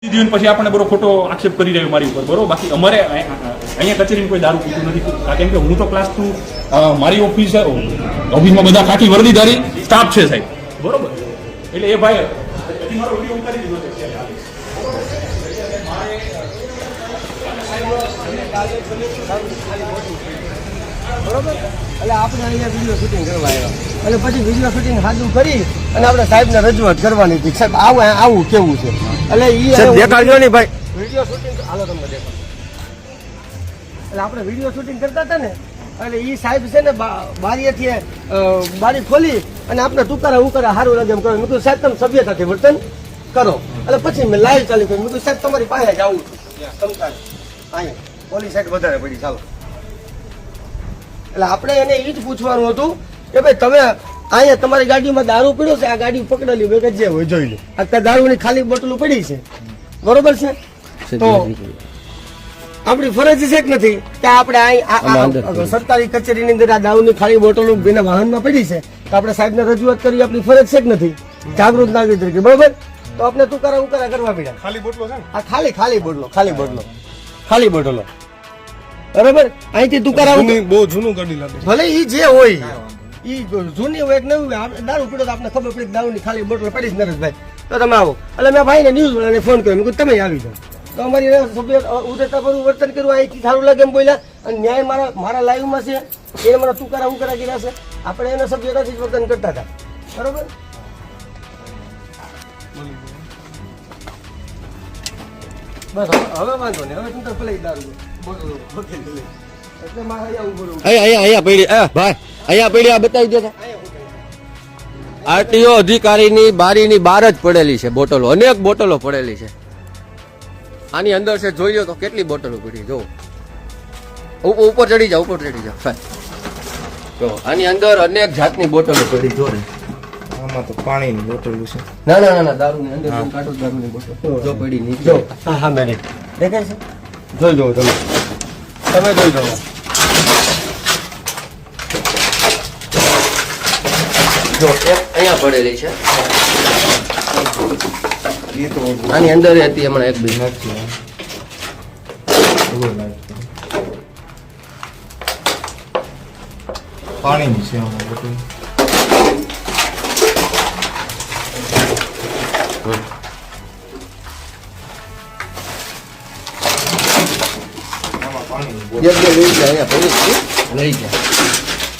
પછી આપણે બરો ખોટો આક્ષેપ કરી રહ્યો મારી ઉપર બરોબર. બાકી અમારે અહીંયા કચેરીમાં કોઈ દારૂ પીતું નથી. કેમ કે હું તો ક્લાસ 2 મારી ઓફિસમાં બધા ખાખી વર્દીધારી સ્ટાફ છે સાહેબ બરોબર. એટલે એ ભાઈ મારો વિડીયો ઉતારી દીધો છે. બરોબર. એટલે આપણે અહીંયા વિડીયો શૂટિંગ કરવા આવ્યા અને પછી વિડીયો શૂટિંગ સાદું કરી અને આપણે સાહેબને રજૂઆત કરવાની હતી. સાહેબ આવું કેવું છે એટલે દેખાડજો નહીં ભાઈ વિડીયો શૂટિંગ હાલો તમને દેખાડો. એટલે આપણે વિડીયો શૂટિંગ કરતા હતા ને એટલે એ સાહેબ છે ને બારીએથી બારી ખોલી અને આપણે ટુકારા ઉકારા સારું લાગે એમ કરો. મેં કીધું સાહેબ તમે સભ્યતાથી વર્તન કરો. એટલે પછી મેં લાઈવ ચાલુ કર્યું. મેં કીધું સાહેબ તમારી પાસે જ આવું છું તમતાર અહીંયા પોલીસ સાઈડ વધારે પડી ચાલો. એટલે આપણે એને એ જ પૂછવાનું હતું કે ભાઈ તમે અહીંયા તમારી ગાડીમાં દારૂ પીડ્યો છે, આ ગાડી પકડેલી મેં જે હોય જોઈ લો. અત્યારે દારૂની ખાલી બોટલો પડી છે બરોબર છે. તો આપણી ફરજ છે કે નથી કે આપણે સરકારી કચેરીની અંદર આ દારૂની ખાલી બોટલો બેના વાહનમાં પડી છે તો આપણે સાહેબને રજૂઆત કરી આપણી ફરજ છે કે નથી જાગૃત નાગરિક તરીકે બરોબર. તો આપણે તુકારા ઉકારા કરવા પડ્યા. ખાલી બોટલો છે આ ખાલી બોટલો બરાબર. અહીંથી તુકારા બહુ જૂનું ગાડી લાગે ભલે ઈ જે હોય ઈ જૂની હોય કે નવી હોય દારૂ પીડો તો આપણે ખબર પડી દારૂની ખાલી બોટલ પડી જ નરેશભાઈ તો તમે આવો. એટલે મેં ભાઈને ન્યૂઝ વાળાને ફોન કર્યો મેં કીધું તમે આવી જાઓ. તો અમારી સભ્ય ઉદયતા પર વર્તન કર્યું અહીંથી સારું લાગે એમ બોલ્યા અને ન્યાય મારા લાઈવમાં છે એ મારા તુકારા ઉકારા કર્યા છે. આપણે એના સભ્યતાથી જ વર્તન કરતા હતા બરોબર. બસ હવે વાંધો નહીં. હવે તું તો પેલા દારૂ એટલે મારે અહીંયા પડી ભાઈ અહીંયા પડી આ બતાવી દો. આરટીઓ અધિકારીની બારીની બહાર જ પડેલી છે બોટલો, અનેક બોટલો પડેલી છે. આની અંદર છે જોઈ લો તો કેટલી બોટલો પડી. જો ઉપર ચડી જાઓ જો આની અંદર અનેક જાતની બોટલો પડી. જો આમાં તો પાણીની બોટલ છે. ના દારૂની અંદર કાઢો દારૂની બોટલ જો પડી નીચે. જો હા મેડમ દેખાય છે જોઈ લો તમે જોઈ લો. જો એક અહીંયા પડેલી છે આની અંદર હતી હમણાં એક બી પાણીની છે આમાં બોટલ. અહીંયા પડી લઈ ગયા.